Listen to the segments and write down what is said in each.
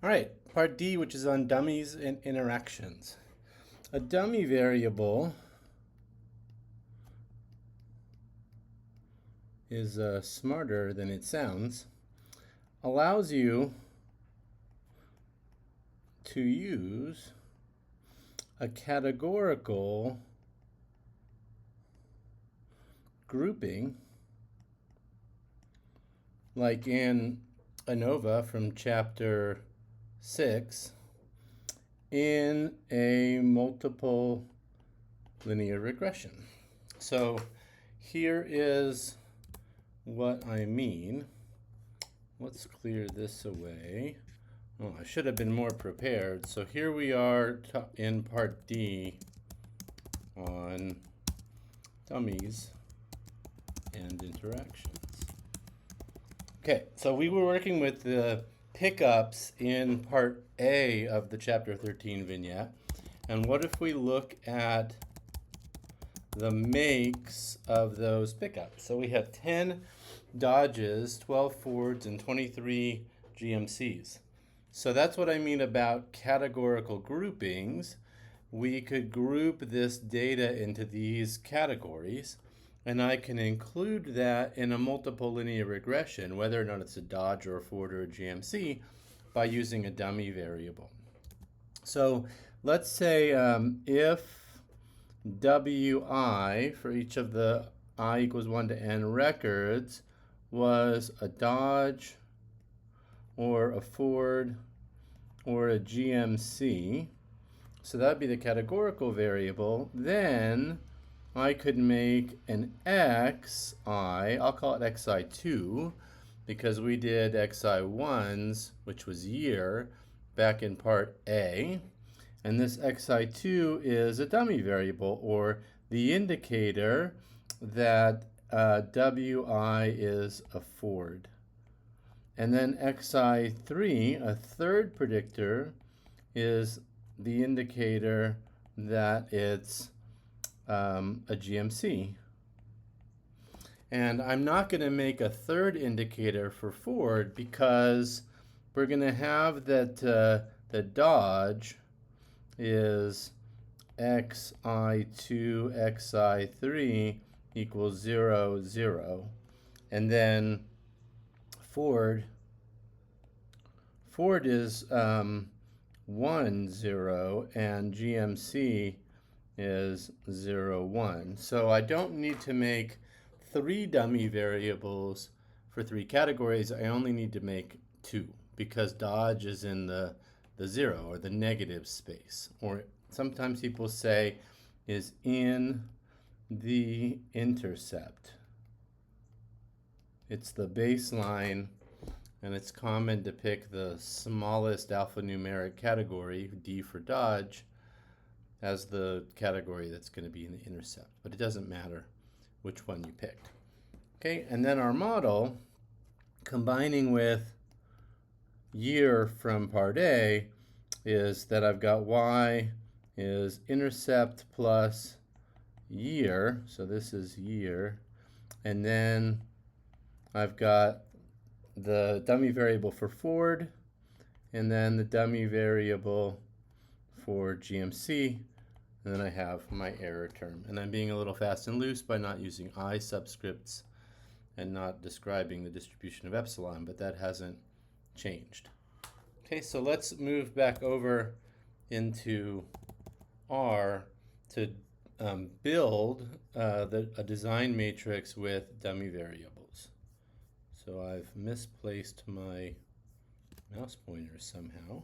All right, part D, which is on dummies and interactions. A dummy variable is smarter than it sounds, allows you to use a categorical grouping, like in ANOVA from chapter 6, in a multiple linear regression. So here is what I mean. Let's clear this away. Oh, I should have been more prepared. So here we are in part D on dummies and interactions. Okay, so we were working with the pickups in part A of the chapter 13 vignette. And what if we look at the makes of those pickups? So we have 10 Dodges, 12 Fords, and 23 GMCs. So that's what I mean about categorical groupings. We could group this data into these categories, and I can include that in a multiple linear regression, whether or not it's a Dodge or a Ford or a GMC, by using a dummy variable. So let's say if WI for each of the I equals 1 to n records was a Dodge or a Ford or a GMC, so that would be the categorical variable, then I could make an XI, I'll call it XI2, because we did XI1s, which was year, back in part A. And this XI2 is a dummy variable, or the indicator that WI is a Ford. And then XI3, a third predictor, is the indicator that it's a GMC. And I'm not going to make a third indicator for Ford because we're going to have that the Dodge is XI2, XI3 equals 0, 0. And then Ford is 1, 0, and GMC is 0, 1. So I don't need to make 3 dummy variables for 3 categories. I only need to make 2 because Dodge is in the 0 or the negative space, or sometimes people say is in the intercept. It's the baseline, and it's common to pick the smallest alphanumeric category, D for Dodge, as the category that's going to be in the intercept, but it doesn't matter which one you picked. Okay, and then our model, combining with year from part A, is that I've got Y is intercept plus year, so this is year, and then I've got the dummy variable for Ford, and then the dummy variable for GMC, and then I have my error term. And I'm being a little fast and loose by not using I subscripts and not describing the distribution of epsilon, but that hasn't changed. Okay, so let's move back over into R to build a design matrix with dummy variables. So I've misplaced my mouse pointer somehow.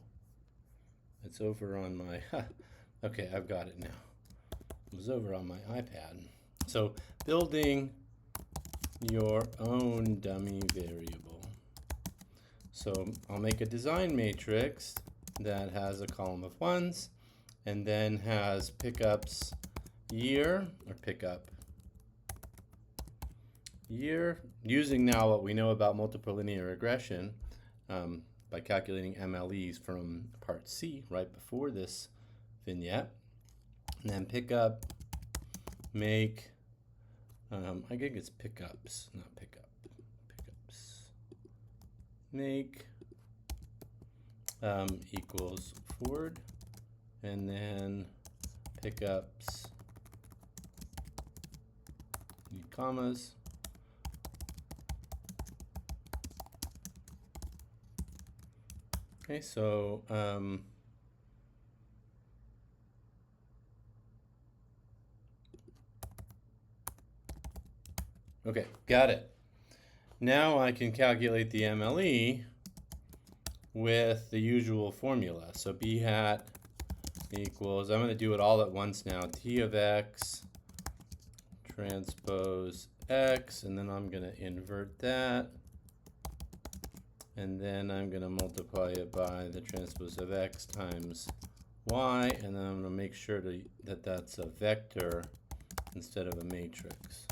It's over on my, okay, I've got it now. It was over on my iPad. So building your own dummy variable. So I'll make a design matrix that has a column of 1s and then has pickups year, or pickup year, using now what we know about multiple linear regression by calculating MLEs from part C right before this vignette. And then pickup, make, I think it's pickups, not pickup, pickups, make equals forward, and then pickups, need commas. Okay, so okay, got it. Now I can calculate the MLE with the usual formula. So b hat equals, I'm going to do it all at once now, t of x transpose x, and then I'm going to invert that, and then I'm going to multiply it by the transpose of x times y, and then I'm going to make sure that that's a vector instead of a matrix.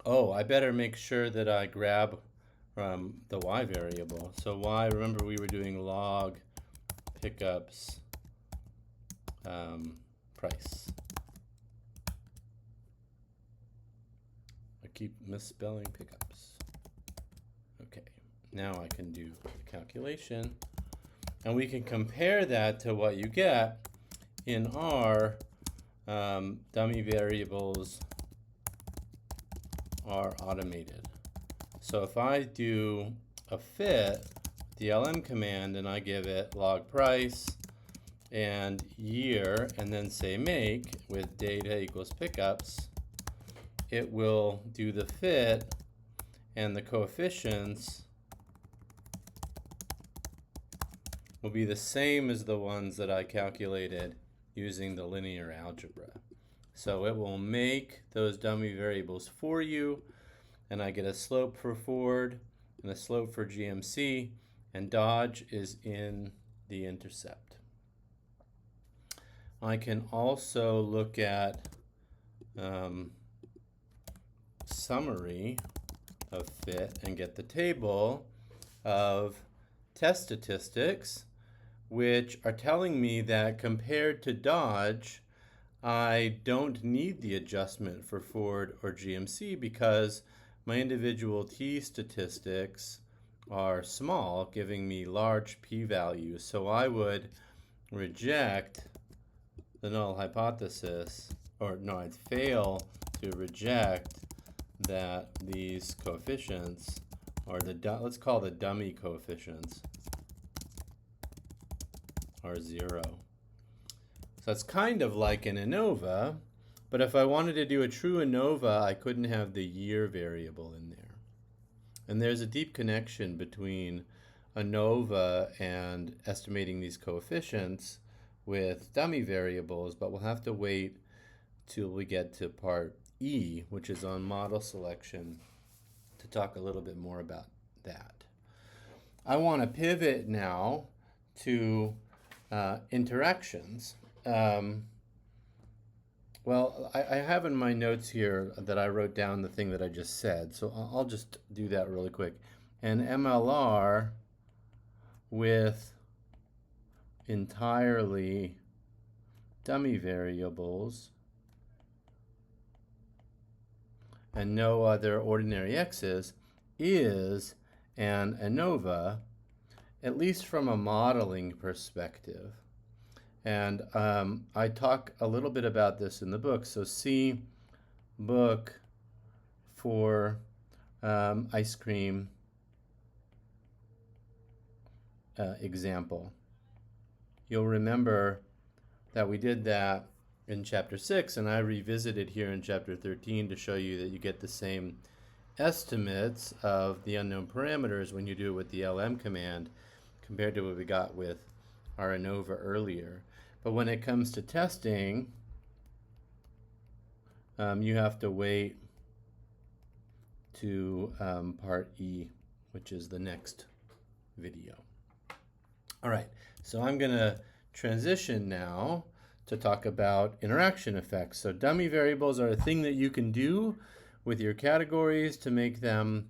Oh, I better make sure that I grab the y variable. So y, remember we were doing log pickups price. I keep misspelling pickups. Okay, now I can do the calculation, and we can compare that to what you get in our dummy variables are automated. So if I do a fit, the LM command, and I give it log price and year, and then say make with data equals pickups, it will do the fit, and the coefficients will be the same as the ones that I calculated using the linear algebra. So it will make those dummy variables for you, and I get a slope for forward and a slope for GMC, and Dodge is in the intercept. I can also look at summary of fit and get the table of test statistics, which are telling me that compared to Dodge, I don't need the adjustment for Ford or GMC because my individual t statistics are small, giving me large p-values. So I would reject the null hypothesis, or no, I'd fail to reject that these coefficients, or let's call the dummy coefficients, are 0. So it's kind of like an ANOVA, but if I wanted to do a true ANOVA, I couldn't have the year variable in there. And there's a deep connection between ANOVA and estimating these coefficients with dummy variables, but we'll have to wait till we get to part E, which is on model selection, to talk a little bit more about that. I want to pivot now to interactions. Well, I have in my notes here that I wrote down the thing that I just said, so I'll just do that really quick. An MLR with entirely dummy variables and no other ordinary x's is an ANOVA, at least from a modeling perspective. And I talk a little bit about this in the book. So see book for ice cream example. You'll remember that we did that in chapter 6, and I revisited here in chapter 13 to show you that you get the same estimates of the unknown parameters when you do it with the LM command compared to what we got with our ANOVA earlier. But when it comes to testing, you have to wait to part E, which is the next video. All right, so I'm going to transition now to talk about interaction effects. So dummy variables are a thing that you can do with your categories to make them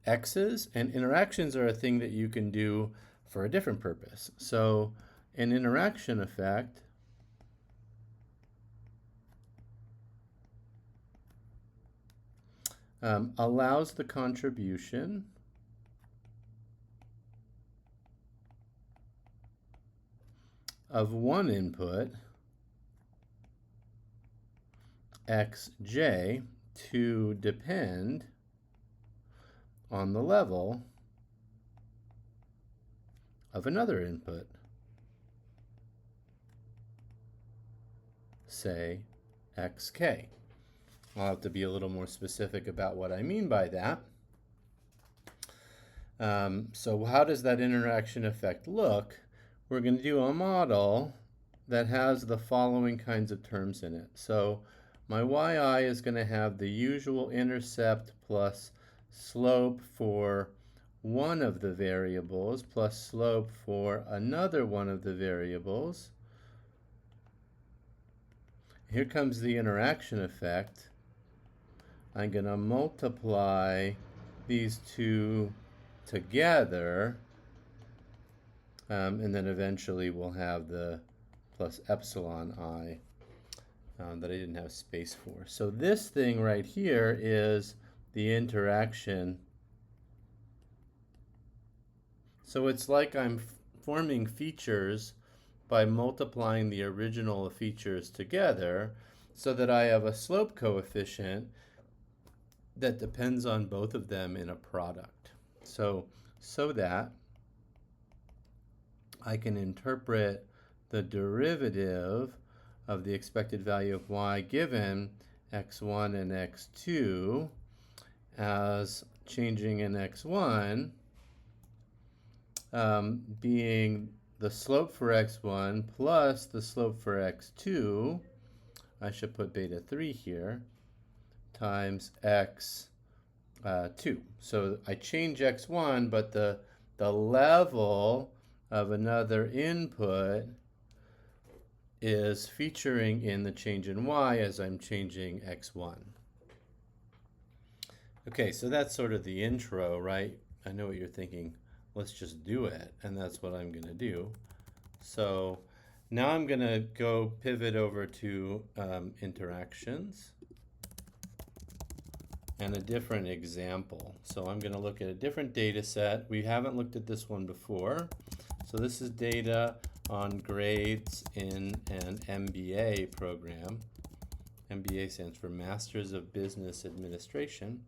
x's, and interactions are a thing that you can do for a different purpose. So an interaction effect allows the contribution of one input, xj, to depend on the level of another input, say xk. I'll have to be a little more specific about what I mean by that. So how does that interaction effect look? We're going to do a model that has the following kinds of terms in it. So my yi is going to have the usual intercept plus slope for one of the variables plus slope for another one of the variables. Here comes the interaction effect. I'm going to multiply these two together, and then eventually we'll have the plus epsilon I that I didn't have space for. So this thing right here is the interaction. So it's like I'm forming features by multiplying the original features together so that I have a slope coefficient that depends on both of them in a product. So that I can interpret the derivative of the expected value of y given x1 and x2 as changing in x1 being the slope for x1 plus the slope for x2, I should put beta 3 here, times x2. So I change x1, but the level of another input is featuring in the change in y as I'm changing x1. Okay, so that's sort of the intro, right? I know what you're thinking. Let's just do it, and that's what I'm going to do. So now I'm going to go pivot over to interactions and a different example. So I'm going to look at a different data set. We haven't looked at this one before. So this is data on grades in an MBA program. MBA stands for Masters of Business Administration.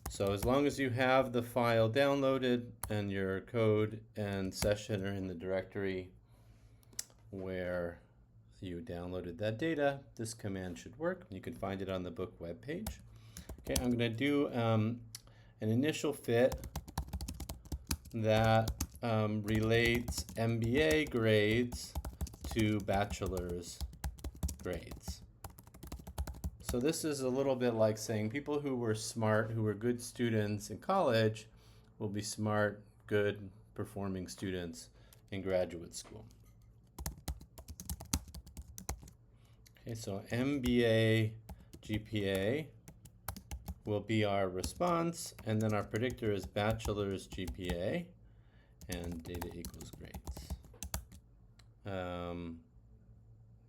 So as long as you have the file downloaded and your code and session are in the directory where you downloaded that data, this command should work. You can find it on the book webpage. Okay, I'm going to do an initial fit that relates MBA grades to bachelor's grades. So this is a little bit like saying people who were smart, who were good students in college, will be smart, good performing students in graduate school. Okay, so MBA GPA will be our response, and then our predictor is bachelor's GPA, and data equals grades.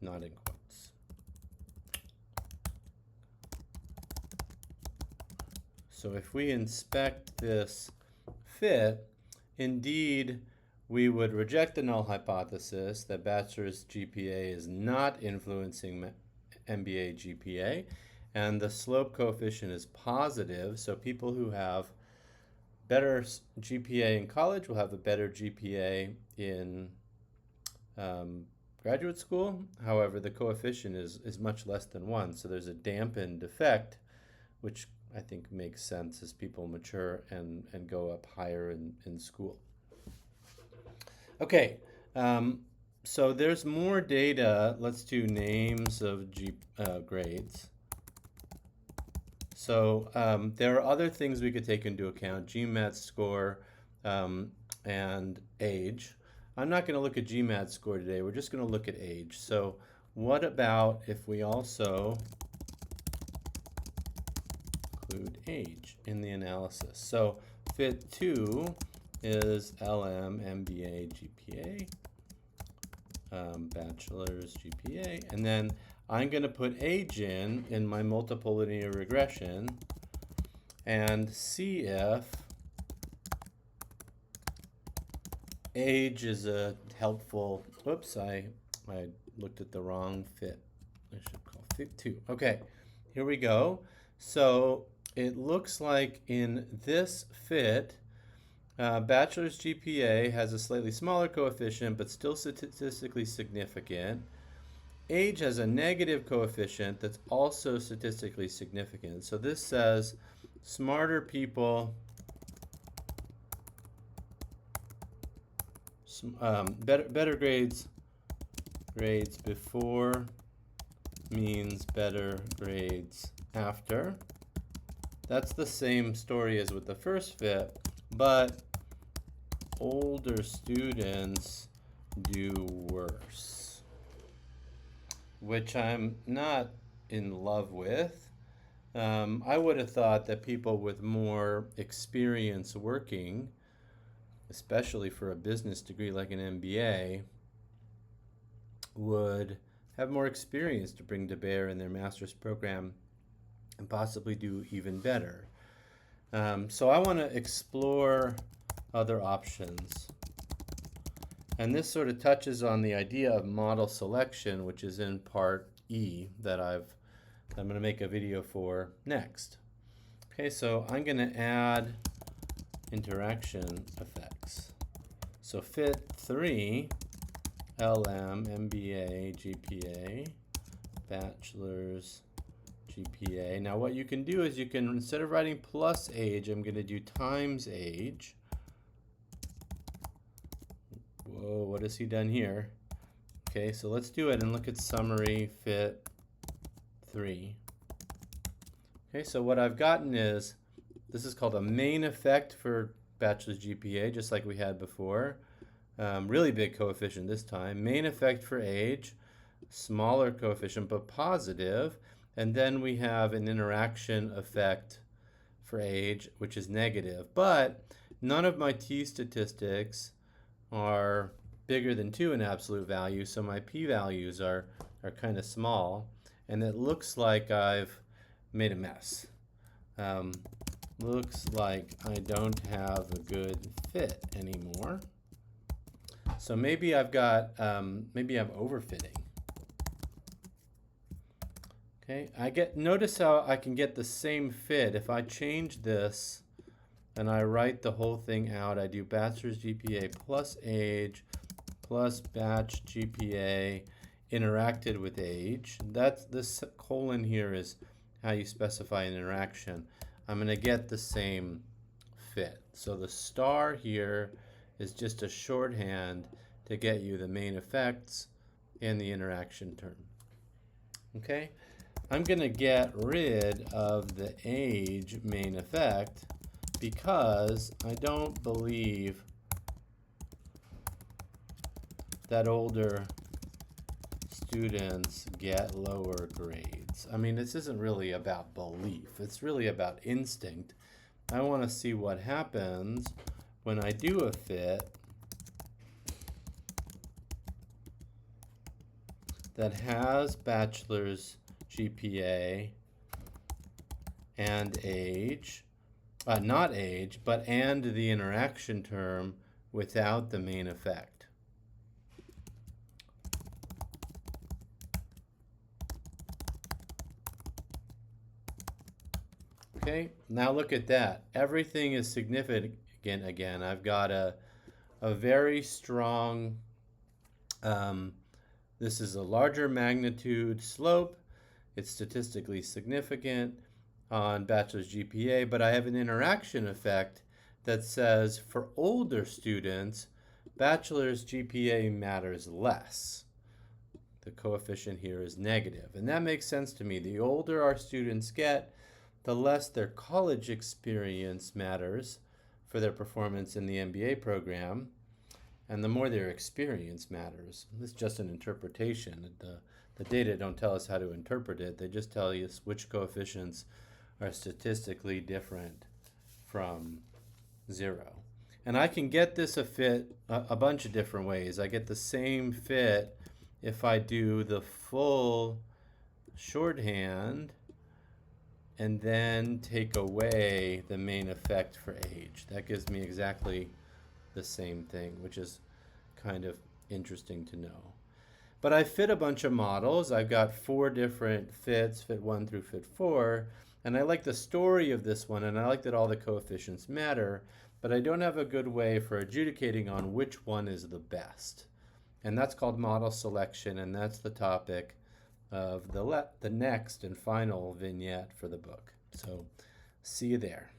Not in quotes. So if we inspect this fit, indeed, we would reject the null hypothesis that bachelor's GPA is not influencing MBA GPA, and the slope coefficient is positive, so people who have better GPA in college will have a better GPA in graduate school. However, the coefficient is much less than 1, so there's a dampened effect, which I think makes sense as people mature and go up higher in school. Okay, so there's more data. Let's do names of grades. So there are other things we could take into account, GMAT score and age. I'm not going to look at GMAT score today. We're just going to look at age. So what about if we also include age in the analysis? So fit 2 is LM, MBA, GPA, bachelor's GPA, and then I'm going to put age in my multiple linear regression and see if age is a helpful, whoops, I looked at the wrong fit. I should call fit 2. Okay, here we go. So it looks like in this fit, bachelor's GPA has a slightly smaller coefficient, but still statistically significant. Age has a negative coefficient that's also statistically significant. So this says smarter people, better grades before means better grades after. That's the same story as with the first fit, but older students do worse, which I'm not in love with. I would have thought that people with more experience working, especially for a business degree like an MBA, would have more experience to bring to bear in their master's program and possibly do even better. So I want to explore other options. And this sort of touches on the idea of model selection, which is in part E that I'm going to make a video for next. Okay, so I'm going to add interaction effects. So fit 3, LM, MBA, GPA, bachelor's GPA. Now what you can do is you can, instead of writing plus age, I'm going to do times age. Whoa, what has he done here? Okay, so let's do it and look at summary fit 3. Okay, so what I've gotten is, this is called a main effect for bachelor's GPA, just like we had before. Really big coefficient this time. Main effect for age, smaller coefficient but positive. And then we have an interaction effect for age, which is negative. But none of my t statistics are bigger than 2 in absolute value, so my p-values are kind of small. And it looks like I've made a mess. Looks like I don't have a good fit anymore. So maybe I've got, maybe I'm overfitting. Okay, notice how I can get the same fit if I change this and I write the whole thing out. I do bachelor's GPA plus age plus batch GPA interacted with age. This colon here is how you specify an interaction. I'm going to get the same fit. So the star here is just a shorthand to get you the main effects and the interaction term. Okay, I'm going to get rid of the age main effect because I don't believe that older students get lower grades. I mean, this isn't really about belief. It's really about instinct. I want to see what happens when I do a fit that has bachelor's GPA and age, not age, but and the interaction term without the main effect. Okay, now look at that. Everything is significant again. I've got a very strong, this is a larger magnitude slope. It's statistically significant on bachelor's GPA, but I have an interaction effect that says for older students, bachelor's GPA matters less. The coefficient here is negative, and that makes sense to me. The older our students get, the less their college experience matters for their performance in the MBA program, and the more their experience matters. This is just an interpretation. The data don't tell us how to interpret it. They just tell us which coefficients are statistically different from 0. And I can get this a fit a bunch of different ways. I get the same fit if I do the full shorthand and then take away the main effect for age. That gives me exactly the same thing, which is kind of interesting to know. But I fit a bunch of models. I've got 4 different fits, fit 1 through fit 4, and I like the story of this one, and I like that all the coefficients matter, but I don't have a good way for adjudicating on which one is the best. And that's called model selection, and that's the topic of the next and final vignette for the book. So see you there.